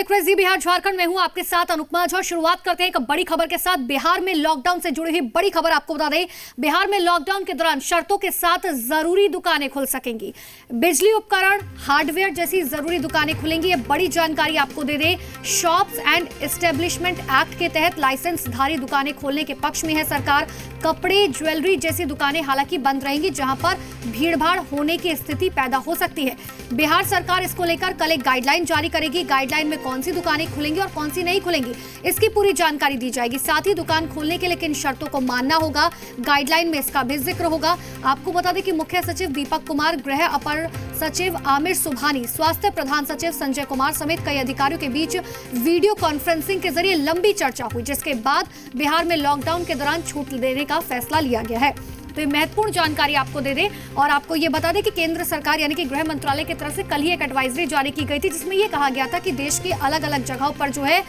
देख रहे हैं जी बिहार झारखंड में हूं आपके साथ अनुपमा झा। शुरुआत करते हैं एक बड़ी खबर के साथ। बिहार में लॉकडाउन से जुड़ी हुई बड़ी खबर आपको बता दें। बिहार में लॉकडाउन के दौरान शर्तों के साथ जरूरी दुकानें खुल सकेंगी। बिजली उपकरण, हार्डवेयर जैसी जरूरी दुकानें खुलेंगी। ये बड़ी जानकारी आपको दे दें। शॉप्स एंड एस्टेब्लिशमेंट एक्ट के तहत लाइसेंसधारी दुकानें खोलने के पक्ष में है सरकार। कपड़े, ज्वेलरी जैसी दुकानें हालांकि बंद रहेंगी, जहां पर भीड़भाड़ होने की स्थिति पैदा हो सकती है। बिहार सरकार इसको लेकर कल एक गाइडलाइन जारी करेगी। गाइडलाइन में कौन सी दुकानें खुलेंगी और कौन सी नहीं खुलेंगी, इसकी पूरी जानकारी दी जाएगी। साथ ही दुकान खोलने के लिए किन शर्तों को मानना होगा, गाइडलाइन में इसका भी जिक्र होगा। आपको बता दें कि मुख्य सचिव दीपक कुमार, गृह अपर सचिव आमिर सुबहानी, स्वास्थ्य प्रधान सचिव संजय कुमार समेत कई अधिकारियों के बीच वीडियो कॉन्फ्रेंसिंग के जरिए लंबी चर्चा हुई, जिसके बाद बिहार में लॉकडाउन के दौरान छूट देने का फैसला लिया गया है। तो ये महत्वपूर्ण जानकारी आपको दे दें और आपको ये बता दें कि केंद्र सरकार यानी कि गृह मंत्रालय की तरफ से कल ही एक एडवाइजरी जारी की गई थी, जिसमें ये कहा गया था कि देश की अलग अलग जगहों पर जो है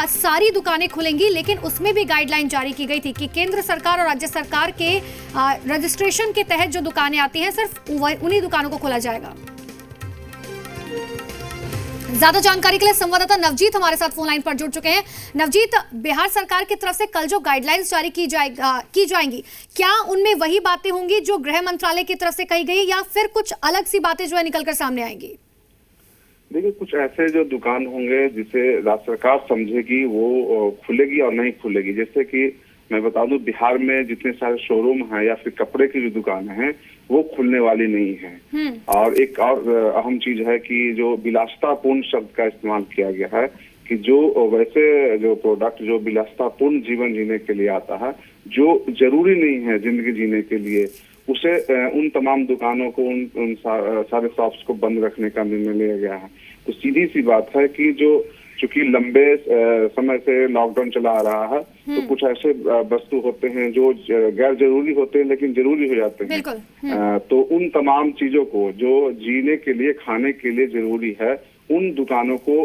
सारी दुकानें खुलेंगी, लेकिन उसमें भी गाइडलाइन जारी की गई थी कि केंद्र सरकार और राज्य सरकार के रजिस्ट्रेशन के तहत जो दुकानें आती हैं सिर्फ उन्हीं दुकानों को खोला जाएगा। ज्यादा जानकारी के लिए संवाददाता नवजीत हमारे साथ फोन लाइन पर जुड़ चुके हैं। नवजीत, बिहार सरकार की तरफ से कल जो गाइडलाइंस जारी की जाएंगी, क्या उनमें वही बातें होंगी जो गृह मंत्रालय की तरफ से कही गई, या फिर कुछ अलग सी बातें जो है निकलकर सामने आएंगी? देखिए, कुछ ऐसे जो दुकान होंगे जिसे राज्य सरकार समझेगी वो खुलेगी और नहीं खुलेगी। जैसे कि मैं बता दूं, बिहार में जितने सारे शोरूम हैं या फिर कपड़े की जो दुकानें हैं वो खुलने वाली नहीं है। और एक और अहम चीज है कि जो विलासितापूर्ण शब्द का इस्तेमाल किया गया है कि जो वैसे जो प्रोडक्ट जो विलासितापूर्ण जीवन जीने के लिए आता है, जो जरूरी नहीं है जिंदगी जीने के लिए, उसे उन तमाम दुकानों को उन सारे शॉप्स को बंद रखने का निर्णय लिया गया है। तो सीधी सी बात है कि जो चूंकि लंबे समय से लॉकडाउन चला आ रहा है, तो कुछ ऐसे वस्तु होते हैं जो गैर जरूरी होते हैं लेकिन जरूरी हो जाते हैं। तो उन तमाम चीजों को जो जीने के लिए, खाने के लिए जरूरी है, उन दुकानों को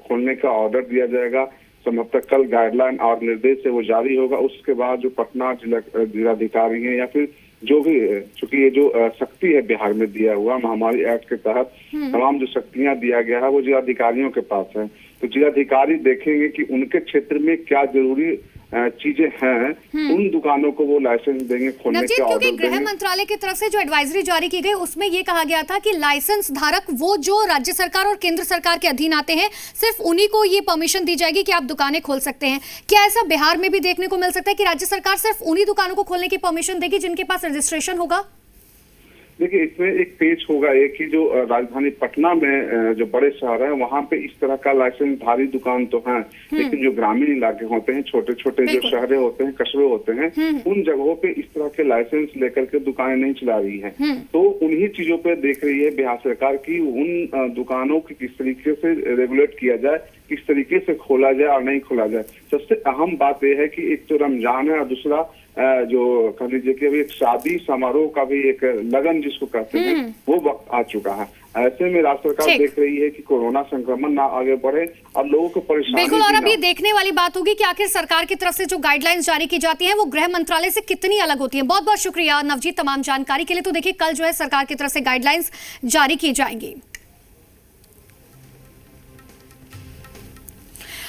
खोलने का ऑर्डर दिया जाएगा। संभवतः कल गाइडलाइन और निर्देश है वो जारी होगा। उसके बाद जो पटना जिलाधिकारी है या फिर जो भी, चूंकि ये जो शक्ति है बिहार में दिया हुआ महामारी एक्ट के तहत तमाम जो शक्तियां दिया गया है वो जिलाधिकारियों के पास है। तो जिलाधिकारी देखेंगे कि उनके क्षेत्र में क्या जरूरी चीजें हैं, उन दुकानों को वो लाइसेंस देंगे, खोलने के ऑर्डर देंगे। गृह मंत्रालय की तरफ से जो एडवाइजरी जारी की गई उसमें ये कहा गया था कि लाइसेंस धारक वो जो राज्य सरकार और केंद्र सरकार के अधीन आते हैं, सिर्फ उन्हीं को ये परमिशन दी जाएगी कि आप दुकानें खोल सकते हैं। क्या ऐसा बिहार में भी देखने को मिल सकता है कि राज्य सरकार सिर्फ उन्हीं दुकानों को खोलने की परमिशन देगी जिनके पास रजिस्ट्रेशन होगा? देखिए, इसमें एक पेच होगा। एक ही जो राजधानी पटना में जो बड़े शहर है वहां पे इस तरह का लाइसेंसधारी दुकान तो है, लेकिन जो ग्रामीण इलाके होते हैं, छोटे छोटे जो शहरे होते हैं, कस्बे होते हैं, उन जगहों पे इस तरह के लाइसेंस लेकर के दुकानें नहीं चला रही है। तो उन्हीं चीजों पे देख रही है बिहार सरकार की उन दुकानों की किस तरीके से रेगुलेट किया जाए, किस तरीके से खोला जाए और नहीं खोला जाए। सबसे अहम बात यह है कि एक तो रमजान है और दूसरा जो कह लीजिए कि अभी एक शादी समारोह का भी एक लगन जिसको कहते हैं वो वक्त आ चुका है। ऐसे में राज्य सरकार देख रही है कि कोरोना संक्रमण ना आगे बढ़े और लोगों को परेशानी। बिल्कुल, और अब ये देखने वाली बात होगी कि आखिर सरकार की तरफ से जो गाइडलाइंस जारी की जाती हैं वो गृह मंत्रालय से कितनी अलग होती है। बहुत बहुत शुक्रिया नवजीत तमाम जानकारी के लिए। तो देखिए, कल जो है सरकार की तरफ से गाइडलाइंस जारी की जाएंगी।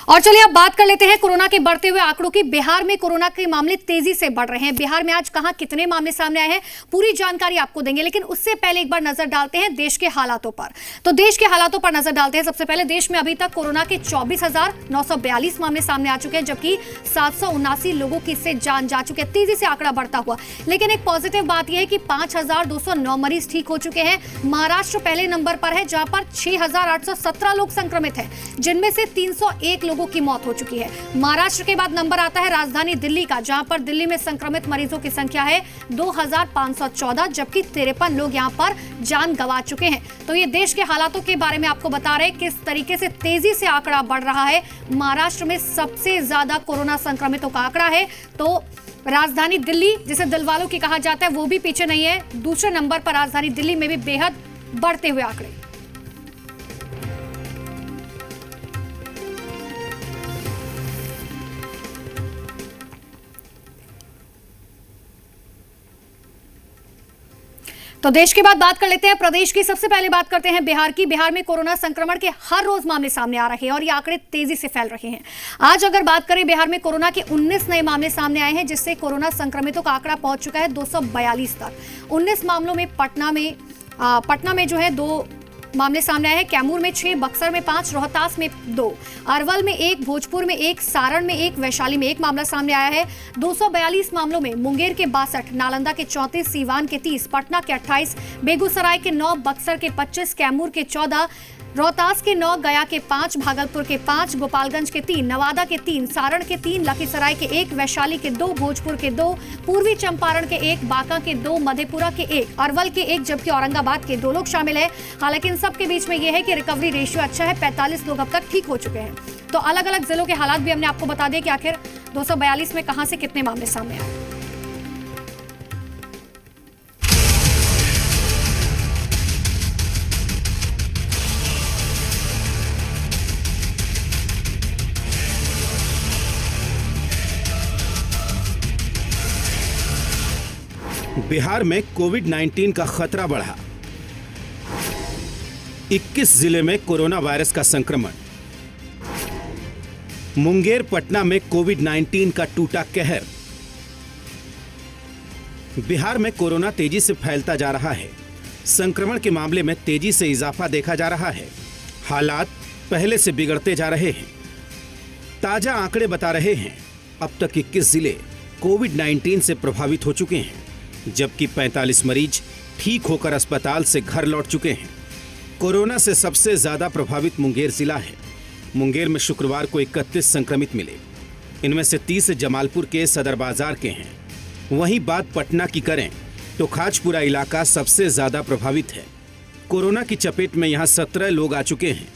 और चलिए अब बात कर लेते हैं कोरोना के बढ़ते हुए आंकड़ों की। बिहार में कोरोना के मामले तेजी से बढ़ रहे हैं। बिहार में आज कहां कितने मामले सामने आए हैं पूरी जानकारी आपको देंगे, लेकिन उससे पहले एक बार नजर डालते हैं देश के हालातों पर। तो देश के हालातों पर नजर डालते हैं। सबसे पहले देश में अभी तक कोरोना के 24,942 मामले सामने आ चुके हैं, जबकि 779 लोगों की इससे जान जा चुके हैं। तेजी से आंकड़ा बढ़ता हुआ, लेकिन एक पॉजिटिव बात यह है कि 5,209 मरीज ठीक हो चुके हैं। महाराष्ट्र पहले नंबर पर है, जहां पर 6,817 लोग संक्रमित हैं, जिनमें से 301 लोगों की मौत हो चुकी है। महाराष्ट्र के बाद नंबर आता है राजधानी दिल्ली का, जहां पर दिल्ली में संक्रमित मरीजों की संख्या है 2,514, जबकि 53 लोग यहां पर जान गंवा चुके हैं। तो ये देश के हालातों के बारे में आपको बता रहे हैं किस तरीके से तेजी से आंकड़ा बढ़ रहा है। महाराष्ट्र में सबसे ज्यादा कोरोना संक्रमितों का आंकड़ा है। तो राजधानी दिल्ली, जिसे दिलवालों की कहा जाता है, वो भी पीछे नहीं है। दूसरे नंबर पर राजधानी दिल्ली में भी बेहद बढ़ते हुए आंकड़े। तो देश की बात कर लेते हैं प्रदेश की। सबसे पहले बात करते हैं बिहार की। बिहार में कोरोना संक्रमण के हर रोज मामले सामने आ रहे हैं और ये आंकड़े तेजी से फैल रहे हैं। आज अगर बात करें, बिहार में कोरोना के 19 नए मामले सामने आए हैं, जिससे कोरोना संक्रमितों का आंकड़ा पहुंच चुका है 242 तक। 19 मामलों में पटना में जो है 2 मामले सामने आए हैं। कैमूर में 6, बक्सर में 5, रोहतास में 2, अरवल में 1, भोजपुर में 1, सारण में 1, वैशाली में 1 मामला सामने आया है। 242 मामलों में मुंगेर के 62, नालंदा के 34, सीवान के 30, पटना के 28, बेगूसराय के 9, बक्सर के 25, कैमूर के 14, रोहतास के 9, गया के 5, भागलपुर के 5, गोपालगंज के 3, नवादा के 3, सारण के 3, लखीसराय के 1, वैशाली के 2, भोजपुर के 2, पूर्वी चंपारण के 1, बांका के 2, मधेपुरा के 1, अरवल के 1, जबकि औरंगाबाद के 2 लोग शामिल हैं। हालांकि इन सब के बीच में यह है कि रिकवरी रेशियो अच्छा है, 45 लोग अब तक ठीक हो चुके हैं। तो अलग अलग जिलों के हालात भी हमने आपको बता दिए कि आखिर 242 में कहां से कितने मामले सामने आए। बिहार में कोविड-19 का खतरा बढ़ा। 21 जिले में कोरोना वायरस का संक्रमण। मुंगेर, पटना में कोविड-19 का टूटा कहर। बिहार में कोरोना तेजी से फैलता जा रहा है। संक्रमण के मामले में तेजी से इजाफा देखा जा रहा है। हालात पहले से बिगड़ते जा रहे हैं। ताजा आंकड़े बता रहे हैं, अब तक 21 जिले कोविड-19 से प्रभावित हो चुके हैं, जबकि 45 मरीज ठीक होकर अस्पताल से घर लौट चुके हैं। कोरोना से सबसे ज्यादा प्रभावित मुंगेर जिला है। मुंगेर में शुक्रवार को 31 संक्रमित मिले। इनमें से 30 जमालपुर के सदर बाजार के हैं। वहीं बात पटना की करें तो खाजपुरा इलाका सबसे ज्यादा प्रभावित है। कोरोना की चपेट में यहां 17 लोग आ चुके हैं।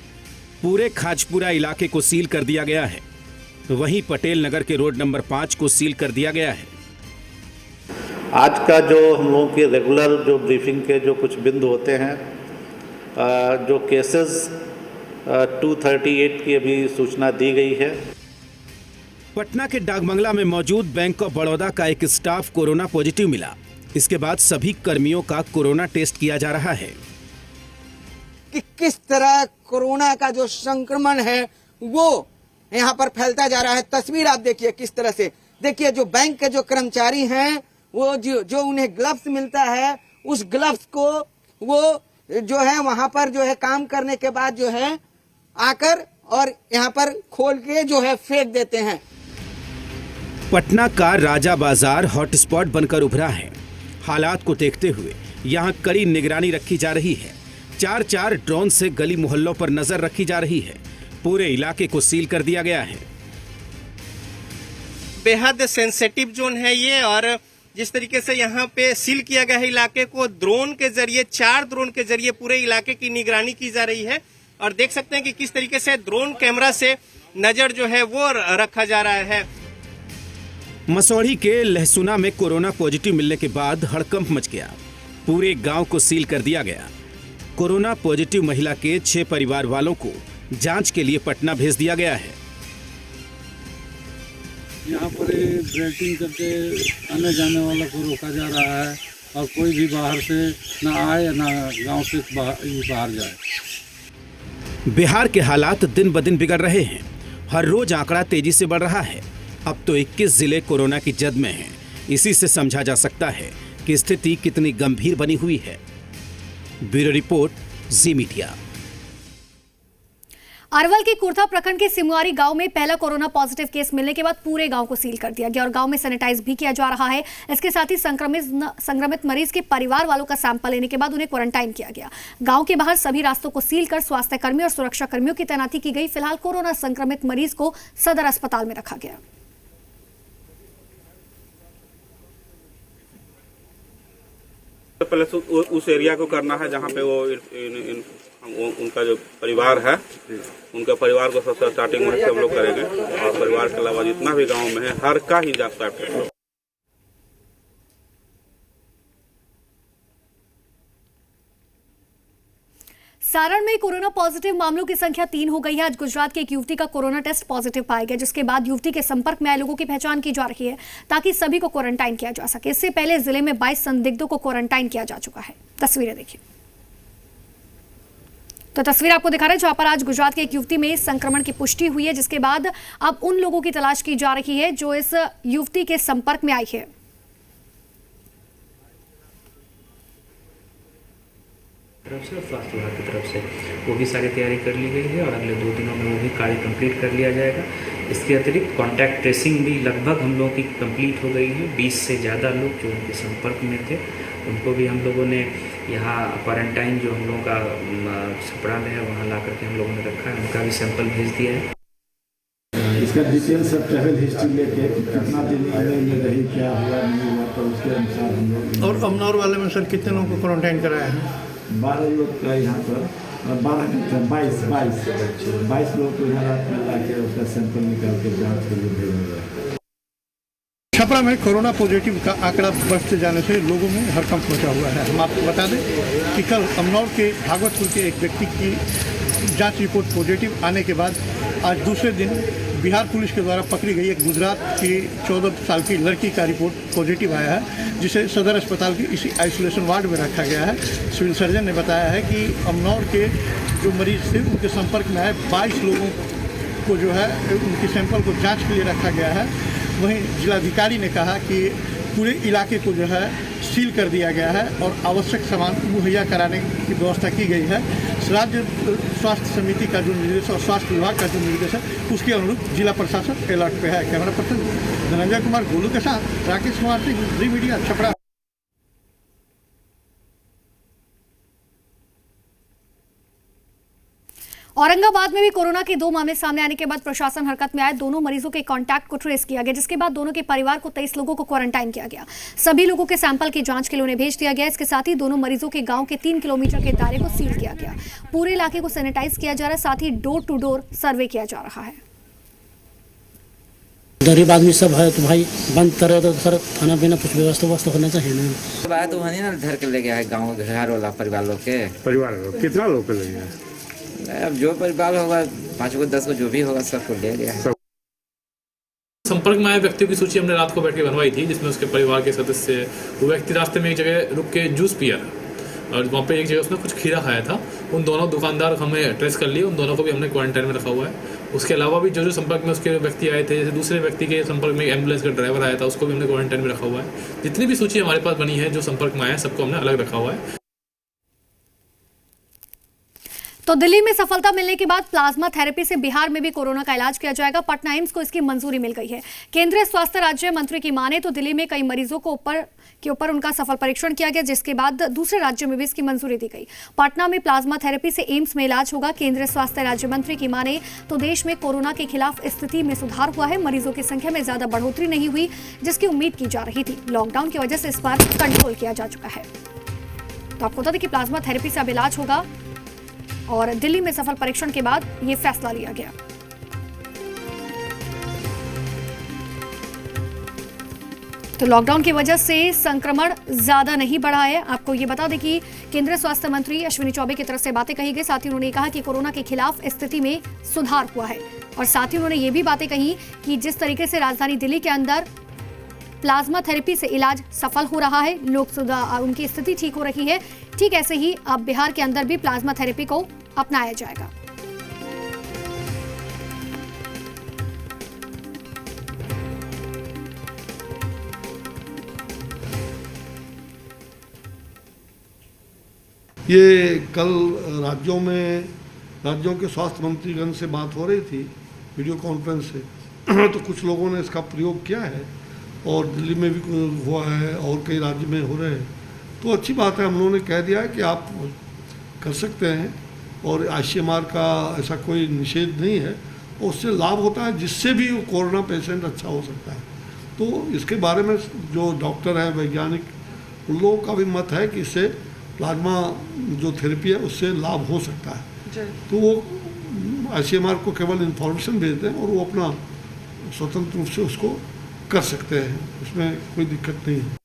पूरे खाजपुरा इलाके को सील कर दिया गया है। वहीं पटेल नगर के रोड नंबर 5 को सील कर दिया गया है। आज का जो हम लोगों के रेगुलर जो ब्रीफिंग के जो कुछ बिंदु होते हैं, जो केसेस 238 की अभी सूचना दी गई है। पटना के डाकबंगला में मौजूद बैंक ऑफ बड़ौदा का एक स्टाफ कोरोना पॉजिटिव मिला। इसके बाद सभी कर्मियों का कोरोना टेस्ट किया जा रहा है। कि किस तरह कोरोना का जो संक्रमण है वो यहाँ पर फैलता जा रहा है। तस्वीर आप देखिए किस तरह से। देखिए, जो बैंक के जो कर्मचारी हैं, वो जो उन्हें ग्लव्स मिलता है, उस ग्लव्स को वो जो है वहां पर जो है काम करने के बाद जो है आकर और यहाँ पर खोल के जो है फेंक देते हैं। पटना का राजा बाजार हॉटस्पॉट बनकर उभरा है। हालात को देखते हुए यहाँ कड़ी निगरानी रखी जा रही है। 4 ड्रोन से गली मोहल्लों पर नजर रखी जा रही है। पूरे इलाके को सील कर दिया गया है। बेहद सेंसिटिव जोन है ये, और जिस तरीके से यहाँ पे सील किया गया है इलाके को, ड्रोन के जरिए 4 ड्रोन के जरिए पूरे इलाके की निगरानी की जा रही है। और देख सकते हैं कि किस तरीके से ड्रोन कैमरा से नजर जो है वो रखा जा रहा है। मसौढ़ी के लहसुना में कोरोना पॉजिटिव मिलने के बाद हड़कंप मच गया। पूरे गांव को सील कर दिया गया। कोरोना पॉजिटिव महिला के 6 परिवार वालों को जांच के लिए पटना भेज दिया गया है। यहाँ पर ब्रेकिंग करके आने जाने वालों को रोका जा रहा है और कोई भी बाहर से ना आए ना गांव से बाहर जाए। बिहार के हालात दिन ब दिन बिगड़ रहे हैं। हर रोज आंकड़ा तेजी से बढ़ रहा है। अब तो 21 जिले कोरोना की जद में हैं। इसी से समझा जा सकता है कि स्थिति कितनी गंभीर बनी हुई है। ब्यूरो रिपोर्ट, जी मीडिया। अरवल के कुर्था प्रखंड के सिमुआरी गांव में पहला कोरोना पॉजिटिव केस मिलने के बाद पूरे गांव को सील कर दिया गया और गांव में सैनिटाइज भी किया जा रहा है। इसके साथ ही संक्रमित मरीज के परिवार वालों का सैंपल लेने के बाद उन्हें क्वारंटाइन किया गया। गांव के बाहर सभी रास्तों को सील कर स्वास्थ्य कर्मियों और सुरक्षा कर्मियों की तैनाती की गई। फिलहाल कोरोना संक्रमित मरीज को सदर अस्पताल में रखा गया। पहले उस एरिया को करना है जहाँ पे वो उनका जो परिवार है, उनका परिवार को सबसे स्टार्टिंग में हम लोग करेंगे और परिवार के अलावा जितना भी गांव में है हर का ही जांच करेंगे। सारण में कोरोना पॉजिटिव मामलों की संख्या 3 हो गई है। आज गुजरात की एक युवती का कोरोना टेस्ट पॉजिटिव पाया गया, जिसके बाद युवती के संपर्क में आए लोगों की पहचान की जा रही है ताकि सभी को क्वारंटाइन किया जा सके। इससे पहले जिले में 22 संदिग्धों को क्वारंटाइन किया जा चुका है। तस्वीरें देखिए। तो तस्वीर आपको दिखा रहे हैं जहां पर आज गुजरात की एक युवती में संक्रमण की पुष्टि हुई है, जिसके बाद अब उन लोगों की तलाश की जा रही है जो इस युवती के संपर्क में आई है। तरफ से और स्वास्थ्य विभाग की तरफ से वो भी सारी तैयारी कर ली गई है और अगले 2 दिनों में वो भी कार्य कंप्लीट कर लिया जाएगा। इसके अतिरिक्त कॉन्टैक्ट ट्रेसिंग भी लगभग हम लोगों की कंप्लीट हो गई है। 20 से ज़्यादा लोग जो उनके संपर्क में थे उनको भी हम लोगों ने यहाँ क्वारंटाइन जो हम लोगों का छपड़ा में है वहाँ ला करके हम लोगों ने रखा है, उनका भी सैंपल भेज दिया है। इसका डिटेल सब ट्रैवल हिस्ट्री लेके कितना दिन में रही, क्या हुआ नहीं हुआ, तो उसके अनुसार हम लोग। और अमनौर वाले में सर कितने लोगों को क्वारंटाइन कराया है? 12 लोग का यहाँ पर 22 लोग को यहाँ रात में लाके उसका सैंपल निकाल के जांच के लिए भेजा गया। छपरा में कोरोना पॉजिटिव का आंकड़ा बढ़ते जाने से लोगों में हड़कंप मचा हुआ है। हम आपको बता दें कि कल अमनौर के भागवतपुर के एक व्यक्ति की जांच रिपोर्ट पॉजिटिव आने के बाद आज दूसरे दिन बिहार पुलिस के द्वारा पकड़ी गई एक गुजरात की 14 साल की लड़की का रिपोर्ट पॉजिटिव आया है, जिसे सदर अस्पताल की इसी आइसोलेशन वार्ड में रखा गया है। सिविल सर्जन ने बताया है कि अमनौर के जो मरीज थे उनके संपर्क में आए 22 लोगों को जो है उनके सैंपल को जांच के लिए रखा गया है। वहीं जिलाधिकारी ने कहा कि पूरे इलाके को जो है सील कर दिया गया है और आवश्यक सामान मुहैया कराने की व्यवस्था की गई है। राज्य स्वास्थ्य समिति का जो निर्देश और स्वास्थ्य विभाग का जो निर्देश है उसके अनुरूप जिला प्रशासन अलर्ट पे है। कैमरा पर्सन धनंजय कुमार गोलू के साथ राकेश कुमार सिंह, जी मीडिया, छपरा। औरंगाबाद में भी कोरोना के 2 मामले सामने आने के बाद प्रशासन हरकत में आए। दोनों मरीजों के कांटेक्ट को ट्रेस किया गया, जिसके बाद दोनों के परिवार को 23 लोगों को क्वारंटाइन किया गया। सभी लोगों के सैंपल की जांच के लिए उन्हें भेज दिया गया। इसके साथ ही दोनों मरीजों के गांव के 3 किलोमीटर के दायरे को सील किया गया। पूरे इलाके को सैनिटाइज किया जा रहा है, साथ ही डोर टू डोर सर्वे किया जा रहा है। गरीब आदमी सब है तो भाई बंद करे तो सर खाना पीना कुछ व्यवस्था होना चाहिए ना। बात तो वही ना घर के ले गया है, गाँव घर वाला परिवार लोग के। परिवार लोग कितना लोग के ले गया? अब जो परिवार होगा 5 को 10 को जो भी होगा सबको ले गया है। संपर्क में आए व्यक्तियों की सूची हमने रात को बैठ के बनवाई थी, जिसमें उसके परिवार के सदस्य, वो व्यक्ति रास्ते में एक जगह रुक के जूस पिया और वहाँ पे एक जगह उसने कुछ खीरा खाया था। उन दोनों दुकानदार हमें ट्रेस कर लिए, उन दोनों को भी हमने क्वारंटाइन में रखा हुआ है। उसके अलावा भी जो संपर्क में उसके व्यक्ति आए थे, जैसे दूसरे व्यक्ति के संपर्क में एम्बुलेंस का ड्राइवर आया था, उसको भी हमने क्वारंटाइन में रखा हुआ है। जितनी भी सूची हमारे पास बनी है जो संपर्क में आया है सबको हमने अलग रखा हुआ है। तो दिल्ली में सफलता मिलने के बाद प्लाज्मा थेरेपी से बिहार में भी कोरोना का इलाज किया जाएगा। पटना एम्स को इसकी मंजूरी मिल गई है। केंद्रीय स्वास्थ्य राज्य मंत्री की माने तो दिल्ली में कई मरीजों को ऊपर उनका सफल परीक्षण किया गया, जिसके बाद दूसरे राज्यों में भी इसकी मंजूरी दी गई। पटना में प्लाज्मा थेरेपी से एम्स में इलाज होगा। केंद्रीय स्वास्थ्य राज्य मंत्री की माने तो देश में कोरोना के खिलाफ स्थिति में सुधार हुआ है। मरीजों की संख्या में ज्यादा बढ़ोतरी नहीं हुई, जिसकी उम्मीद की जा रही थी। लॉकडाउन की वजह से इस पर कंट्रोल किया जा चुका है। तो आपको बता दें कि प्लाज्मा थेरेपी से अब इलाज होगा और दिल्ली में सफल परीक्षण के बाद यह फैसला लिया गया। तो लॉकडाउन की वजह से संक्रमण ज्यादा नहीं बढ़ा है। आपको ये बता दें कि केंद्रीय स्वास्थ्य मंत्री अश्विनी चौबे की तरफ से बातें कही गई। साथ ही उन्होंने कहा कि कोरोना के खिलाफ स्थिति में सुधार हुआ है और साथ ही उन्होंने ये भी बातें कही कि जिस तरीके से राजधानी दिल्ली के अंदर प्लाज्मा थेरेपी से इलाज सफल हो रहा है, लोग उनकी स्थिति ठीक हो रही है, ठीक ऐसे ही अब बिहार के अंदर भी प्लाज्मा थेरेपी को अपनाया जाएगा। ये कल राज्यों के स्वास्थ्य मंत्रीगण से बात हो रही थी वीडियो कॉन्फ्रेंस से, तो कुछ लोगों ने इसका प्रयोग किया है और दिल्ली में भी हुआ है और कई राज्य में हो रहे हैं। तो अच्छी बात है, हम लोगों ने कह दिया है कि आप कर सकते हैं और ICMR का ऐसा कोई निषेध नहीं है और उससे लाभ होता है, जिससे भी वो कोरोना पेशेंट अच्छा हो सकता है। तो इसके बारे में जो डॉक्टर हैं, वैज्ञानिक, उन लोगों का भी मत है कि इससे प्लाज्मा जो थेरेपी है उससे लाभ हो सकता है। तो वो ICMR को केवल इन्फॉर्मेशन भेजते हैं और वो अपना स्वतंत्र रूप से उसको कर सकते हैं, उसमें कोई दिक्कत नहीं है।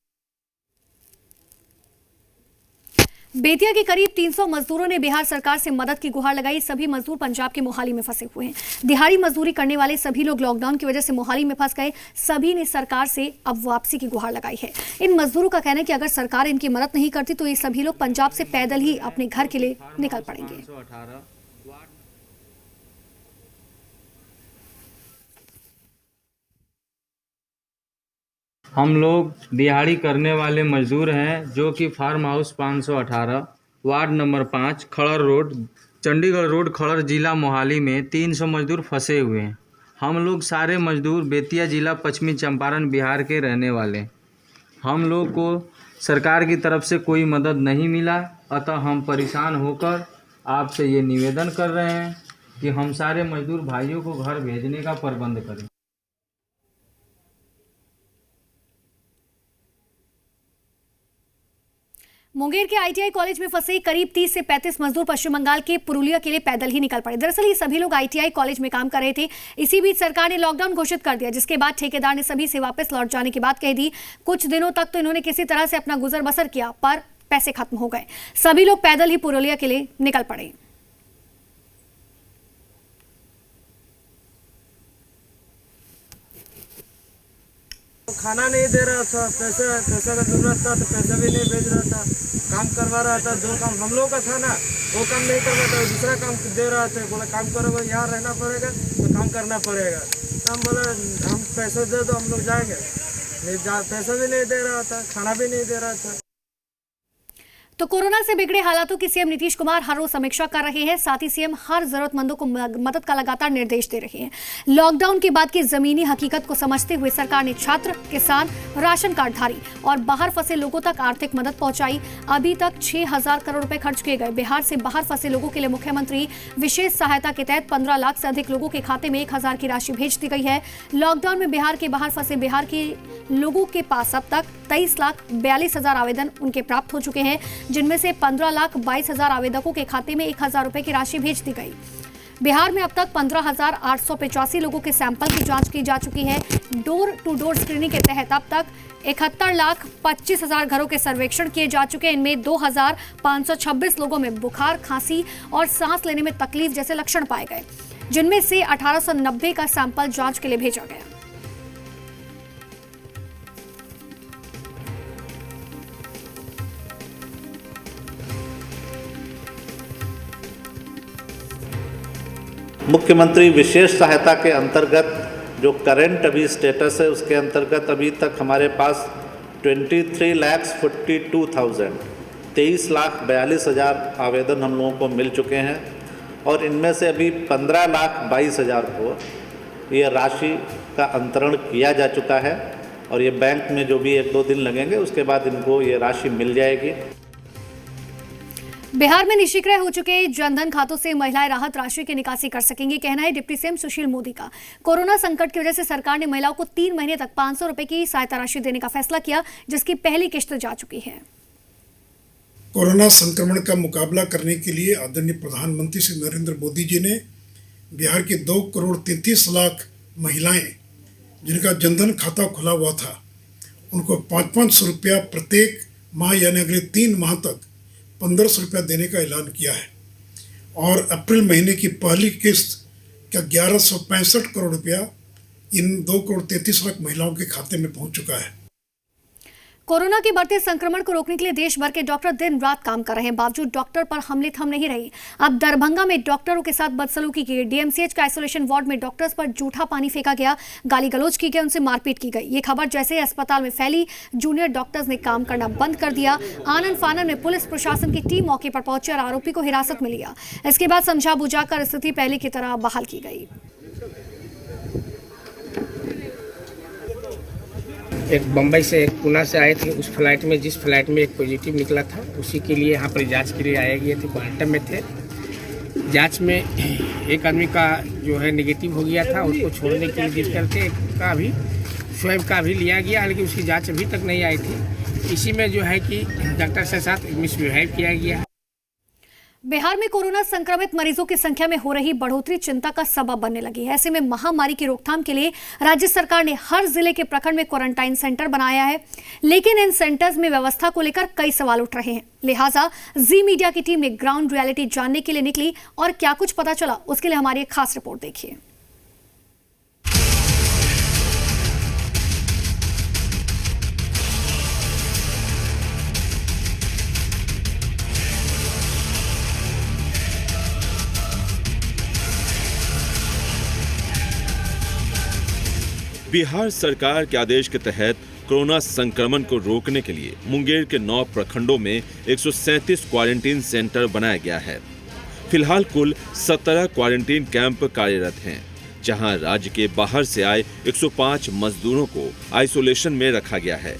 बेतिया के करीब 300 मजदूरों ने बिहार सरकार से मदद की गुहार लगाई। सभी मजदूर पंजाब के मोहाली में फंसे हुए हैं। दिहाड़ी मजदूरी करने वाले सभी लोग लॉकडाउन की वजह से मोहाली में फंस गए। सभी ने सरकार से अब वापसी की गुहार लगाई है। इन मजदूरों का कहना है कि अगर सरकार इनकी मदद नहीं करती तो ये सभी लोग पंजाब से पैदल ही अपने घर के लिए निकल पड़ेंगे। हम लोग दिहाड़ी करने वाले मजदूर हैं जो कि farm house 518 ward number 5 Khadar road Chandigarh road Khadar जिला मोहाली में 300 मजदूर फंसे हुए हैं। हम लोग सारे मजदूर बेतिया जिला पश्चिमी चंपारण बिहार के रहने वाले। हम लोग को सरकार की तरफ से कोई मदद नहीं मिला, अतः हम परेशान होकर आपसे ये निवेदन कर रहे हैं कि हम सारे मजदूर भाइयों को घर भेजने का प्रबंध करें। मुंगेर के आईटीआई कॉलेज में फंसे करीब 30 से 35 मजदूर पश्चिम बंगाल के पुरुलिया के लिए पैदल ही निकल पड़े। दरअसल ये सभी लोग आईटीआई कॉलेज में काम कर रहे थे। इसी बीच सरकार ने लॉकडाउन घोषित कर दिया, जिसके बाद ठेकेदार ने सभी से वापस लौट जाने की बात कह दी। कुछ दिनों तक तो इन्होंने किसी तरह से अपना गुजर बसर किया, पर पैसे खत्म हो गए। सभी लोग पैदल ही पुरुलिया के लिए निकल पड़े। खाना नहीं दे रहा था, पैसा का जरूरत था तो पैसा भी नहीं भेज रहा था। काम करवा रहा था, जो काम हम लोग का था ना वो काम नहीं कर रहा था, दूसरा काम दे रहा था। बोला काम करोगे, यहाँ रहना पड़ेगा तो काम करना पड़ेगा। हम बोला हम पैसा दे दो, हम लोग जाएंगे। पैसा भी नहीं दे रहा था, खाना भी नहीं दे रहा था। तो कोरोना से बिगड़े हालातों की सीएम नीतीश कुमार हर रोज समीक्षा कर रहे हैं। साथ ही सीएम हर जरूरतमंदों को मदद का लगातार निर्देश दे रहे हैं। लॉकडाउन के बाद की जमीनी हकीकत को समझते हुए सरकार ने छात्र, किसान, राशन कार्डधारी और बाहर फंसे लोगों तक आर्थिक मदद पहुंचाई। अभी तक 6,000 करोड़ रुपए खर्च किए गए। बिहार से बाहर फंसे लोगों के लिए मुख्यमंत्री विशेष सहायता के तहत 15 लाख से अधिक लोगों के खाते में 1,000 की राशि भेज दी गई है। लॉकडाउन में बिहार के बाहर फंसे बिहार के लोगों के पास अब तक 23,42,000 आवेदन उनके प्राप्त हो चुके हैं, जिनमें से 15,22,000 आवेदकों के खाते में 1,000 रुपए की राशि भेज दी गई। बिहार में अब तक 15,885 लोगों के सैंपल की जांच की जा चुकी है। डोर टू डोर स्क्रीनिंग के तहत अब तक 71,25,000 घरों के सर्वेक्षण किए जा चुके हैं। इनमें 2,526 लोगों में बुखार, खांसी और सांस लेने में तकलीफ जैसे लक्षण पाए गए, जिनमें से 1,890 का सैंपल जांच के लिए भेजा गया। मुख्यमंत्री विशेष सहायता के अंतर्गत जो करंट अभी स्टेटस है उसके अंतर्गत अभी तक हमारे पास 23,42,000 आवेदन हम लोगों को मिल चुके हैं और इनमें से अभी 15,22,000 को ये राशि का अंतरण किया जा चुका है और ये बैंक में जो भी 1-2 दिन लगेंगे उसके बाद इनको ये राशि मिल जाएगी। बिहार में निष्क्रिय हो चुके जनधन खातों से महिलाएं राहत राशि की निकासी कर सकेंगी, कहना है डिप्टी सीएम सुशील मोदी का। कोरोना संकट की वजह से सरकार ने महिलाओं को 3 महीने तक 500 रुपए की सहायता राशि देने का फैसला किया, जिसकी पहली किश्त जा चुकी है। कोरोना संक्रमण का मुकाबला करने के लिए आदरणीय प्रधानमंत्री श्री नरेंद्र मोदी जी ने बिहार की 2,33,00,000 महिलाएं जिनका जनधन खाता खुला हुआ था उनको 500 रुपया प्रत्येक माह यानी अगले 3 माह तक 1,500 रुपया देने का ऐलान किया है और अप्रैल महीने की पहली किस्त का 1,165 करोड़ रुपया इन 2,33,00,000 महिलाओं के खाते में पहुंच चुका है। कोरोना के बढ़ते संक्रमण को रोकने के लिए देश भर के डॉक्टर दिन रात काम कर रहे हैं, बावजूद डॉक्टर पर हमले थम नहीं रही। अब दरभंगा में डॉक्टरों के साथ बदसलूकी की गई। डीएमसीएच का आइसोलेशन वार्ड में डॉक्टर्स पर जूठा पानी फेंका गया, गाली गलौज की गई, उनसे मारपीट की गई। ये खबर जैसे ही अस्पताल में फैली, जूनियर डॉक्टर्स ने काम करना बंद कर दिया। आनन फानन में पुलिस प्रशासन की टीम मौके पर पहुंची और आरोपी को हिरासत में लिया। इसके बाद समझा बुझाकर स्थिति पहले की तरह बहाल की गई। एक बम्बई से एक पुणे से आए थे। उस फ्लाइट में जिस फ्लाइट में एक पॉजिटिव निकला था उसी के लिए यहाँ पर जांच के लिए आए गए थे। क्वारंटाइन में थे। जांच में एक आदमी का जो है नेगेटिव हो गया था, उसको छोड़ने के लिए जिस करके का भी स्वयं का भी लिया गया, लेकिन उसकी जांच अभी तक नहीं आई थी। इसी में जो है कि डॉक्टर के साथ मिसबिहेव किया गया। बिहार में कोरोना संक्रमित मरीजों की संख्या में हो रही बढ़ोतरी चिंता का सबब बनने लगी है। ऐसे में महामारी की रोकथाम के लिए राज्य सरकार ने हर जिले के प्रखंड में क्वारंटाइन सेंटर बनाया है, लेकिन इन सेंटर्स में व्यवस्था को लेकर कई सवाल उठ रहे हैं। लिहाजा जी मीडिया की टीम ने ग्राउंड रियलिटी जानने के लिए निकली और क्या कुछ पता चला, उसके लिए हमारी एक खास रिपोर्ट देखिए। बिहार सरकार के आदेश के तहत कोरोना संक्रमण को रोकने के लिए मुंगेर के 9 प्रखंडों में 137 क्वारंटीन सेंटर बनाया गया है। फिलहाल कुल 17 क्वारंटीन कैंप कार्यरत हैं, जहां राज्य के बाहर से आए 105 मजदूरों को आइसोलेशन में रखा गया है।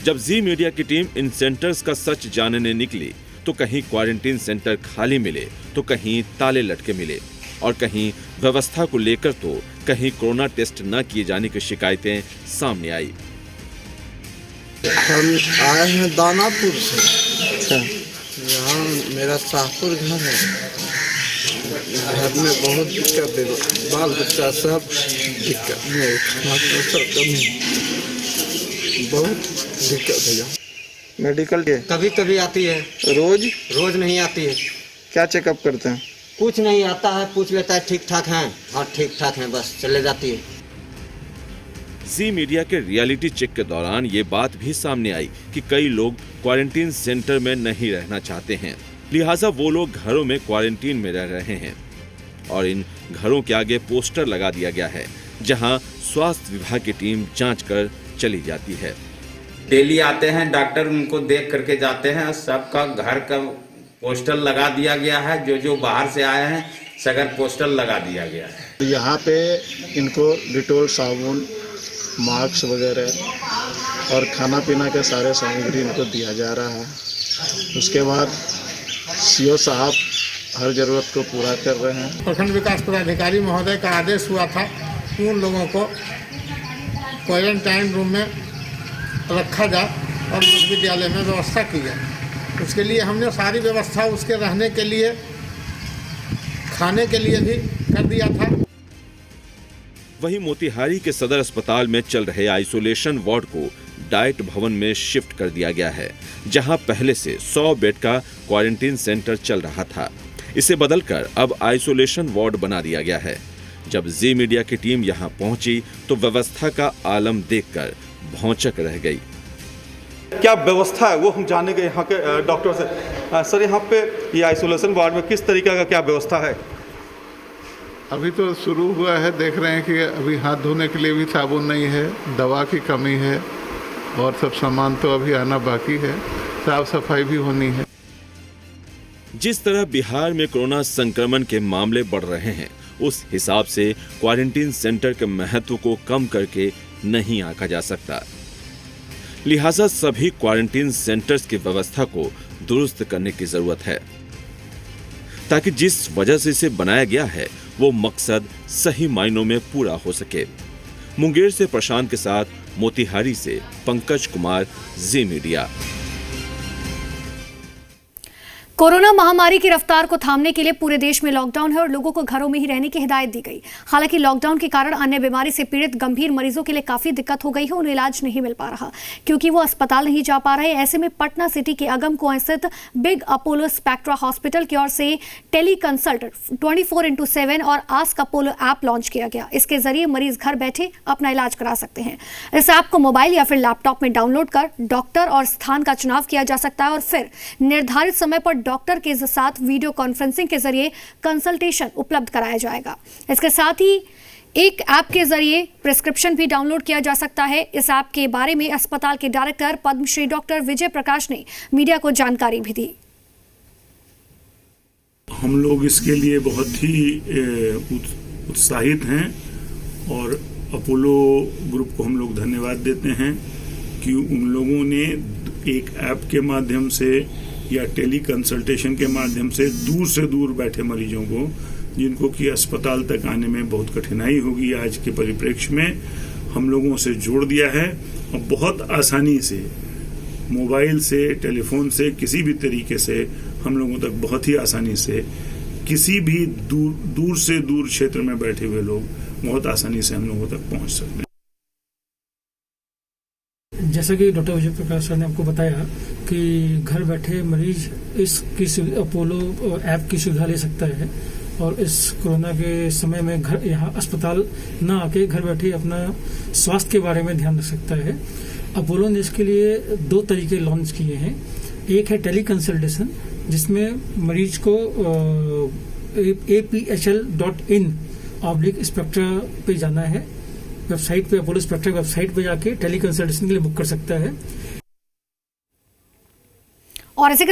जब जी मीडिया की टीम इन सेंटर्स का सच जानने निकली तो कहीं क्वारंटीन सेंटर खाली मिले तो कहीं ताले लटके मिले और कहीं व्यवस्था को लेकर तो कहीं कोरोना टेस्ट न किए जाने की शिकायतें सामने आई। हम आए हैं दानापुर से। यहाँ मेरा शाहपुर घर है। घर में बहुत दिक्कत है, बाल बच्चा सब दिक्कत में, खाना सब कमी, बहुत दिक्कत है। मेडिकल के कभी कभी आती है, रोज नहीं आती है। क्या चेकअप करते हैं? कुछ नहीं आता है, पूछ लेता है ठीक ठाक हैं, हाँ ठीक ठाक हैं, बस चले जाती है। जी मीडिया के रियलिटी चेक के दौरान ये बात भी सामने आई कि कई लोग क्वारंटीन सेंटर में नहीं रहना चाहते हैं, लिहाजा वो लोग घरों में क्वारंटीन में रह रहे हैं और इन घरों के आगे पोस्टर लगा दिया गया है, जहां स्वास्थ्य विभाग की टीम जांच कर चली जाती है। डेली आते हैं डॉक्टर, उनको देख करके जाते हैं। सबका घर का पोस्टर लगा दिया गया है, जो बाहर से आए हैं सगर पोस्टर लगा दिया गया है। यहाँ पे इनको डिटोल साबुन, मास्क वगैरह और खाना पीना के सारे सामग्री इनको दिया जा रहा है। उसके बाद सीओ साहब हर जरूरत को पूरा कर रहे हैं। प्रखंड विकास पदाधिकारी महोदय का आदेश हुआ था कि उन लोगों को क्वारंटाइन रूम में रखा जाए और विद्यालय में व्यवस्था की जाए। उसके लिए हमने सारी व्यवस्था उसके रहने के लिए, खाने के लिए भी कर दिया था। वहीं मोतिहारी के सदर अस्पताल में चल रहे आइसोलेशन वार्ड को डाइट भवन में शिफ्ट कर दिया गया है, जहां पहले से 100 बेड का क्वारंटीन सेंटर चल रहा था। इसे बदलकर अब आइसोलेशन वार्ड बना दिया गया है। जब जी मीडिया की टीम यहां पहुंची तो व्यवस्था का आलम देखकर भौंचक रह गई। क्या व्यवस्था है वो हम जाने गए यहाँ के डॉक्टर से। सर, यहाँ पे ये आइसोलेशन वार्ड में किस तरीके का क्या व्यवस्था है? अभी तो शुरू हुआ है, देख रहे हैं कि अभी हाथ धोने के लिए भी साबुन नहीं है, दवा की कमी है और सब सामान तो अभी आना बाकी है, साफ सफाई भी होनी है। जिस तरह बिहार में कोरोना संक्रमण के मामले बढ़ रहे हैं, उस हिसाब से क्वारंटीन सेंटर के महत्व को कम करके नहीं आंका जा सकता। लिहाजा सभी क्वारंटीन सेंटर्स की व्यवस्था को दुरुस्त करने की जरूरत है, ताकि जिस वजह से इसे बनाया गया है वो मकसद सही मायनों में पूरा हो सके। मुंगेर से प्रशांत के साथ मोतिहारी से पंकज कुमार, जी मीडिया। कोरोना महामारी की रफ्तार को थामने के लिए पूरे देश में लॉकडाउन है और लोगों को घरों में ही रहने की हिदायत दी गई। हालांकि लॉकडाउन के कारण अन्य बीमारी से पीड़ित गंभीर मरीजों के लिए काफी दिक्कत हो गई है, उन्हें इलाज नहीं मिल पा रहा क्योंकि वो अस्पताल नहीं जा पा रहे। ऐसे में पटना सिटी के अगम कुआं स्थित बिग अपोलो स्पेक्ट्रा हॉस्पिटल की ओर से टेली कंसल्ट 24/7 और आस्क अपोलो ऐप लॉन्च किया गया। इसके जरिए मरीज घर बैठे अपना इलाज करा सकते हैं। इस ऐप को मोबाइल या फिर लैपटॉप में डाउनलोड कर डॉक्टर और स्थान का चुनाव किया जा सकता है और फिर निर्धारित समय पर डॉक्टर के साथ वीडियो कॉन्फ्रेंसिंग के जरिए कंसल्टेशन उपलब्ध कराया जाएगा। इसके साथ ही एक ऐप के जरिए प्रिस्क्रिप्शन भी डाउनलोड किया जा सकता है। इस ऐप के बारे में अस्पताल के डायरेक्टर पद्मश्री डॉक्टर विजय प्रकाश ने मीडिया को जानकारी भी दी। हम लोग इसके लिए बहुत ही उत्साहित हैं और अपोलो ग्रुप को हम लोग धन्यवाद देते हैं कि उन लोगों ने एक ऐप के माध्यम से या टेली कंसल्टेशन के माध्यम से दूर से दूर बैठे मरीजों को, जिनको कि अस्पताल तक आने में बहुत कठिनाई होगी आज के परिप्रेक्ष्य में, हम लोगों से जोड़ दिया है और बहुत आसानी से मोबाइल से, टेलीफोन से, किसी भी तरीके से हम लोगों तक बहुत ही आसानी से, किसी भी दूर से दूर क्षेत्र में बैठे हुए लोग बहुत आसानी से हम लोगों तक पहुंच सकते हैं। जैसा कि डॉक्टर विजय प्रकाश सर ने आपको बताया कि घर बैठे मरीज इसकी अपोलो ऐप की सुविधा ले सकता है और इस कोरोना के समय में घर यहाँ अस्पताल ना आके घर बैठे अपना स्वास्थ्य के बारे में ध्यान रख सकता है। अपोलो ने इसके लिए 2 तरीके लॉन्च किए हैं। एक है टेली कंसल्टेशन, जिसमें मरीज को aphl.in/स्पेक्ट्रा पे जाना है, वेबसाइट पे, अपोलो स्पेक्ट्रा वेबसाइट पे जाके टेली कंसल्टेशन के लिए बुक कर सकता है। और इसी के साथ